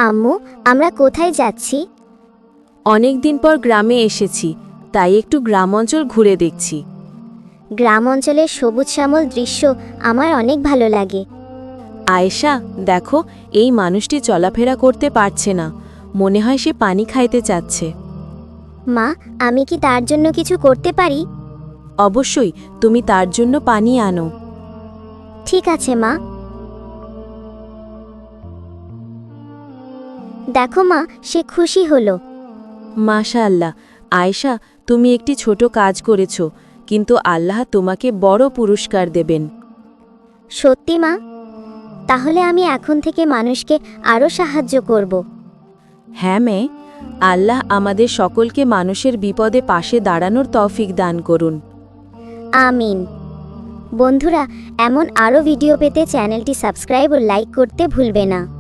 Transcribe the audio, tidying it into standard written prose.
আম্মু, আমরা কোথায় যাচ্ছি? অনেক দিন পর গ্রামে এসেছি, তাই একটু গ্রাম অঞ্চল ঘুরে দেখছি। গ্রাম অঞ্চলের সবুজ শ্যামল দৃশ্য আমার অনেক ভালো লাগে। আয়েশা, দেখো, এই মানুষটি চলাফেরা করতে পারছে না। মনে হয় সে পানি খাইতে চাচ্ছে। মা, আমি কি তার জন্য কিছু করতে পারি? অবশ্যই, তুমি তার জন্য পানি আনো। ঠিক আছে মা। দেখো মা, সে খুশি হলো। মাশাআল্লাহ, আয়েশা, তুমি একটি ছোট কাজ করেছো, কিন্তু আল্লাহ তোমাকে বড় পুরস্কার দেবেন। সত্যি মা? তাহলে আমি এখন থেকে মানুষকে আরও সাহায্য করব। হ্যাঁ মেয়ে, আল্লাহ আমাদের সকলকে মানুষের বিপদে পাশে দাঁড়ানোর তৌফিক দান করুন। আমিন। বন্ধুরা, এমন আরও ভিডিও পেতে চ্যানেলটি সাবস্ক্রাইব ও লাইক করতে ভুলবে না।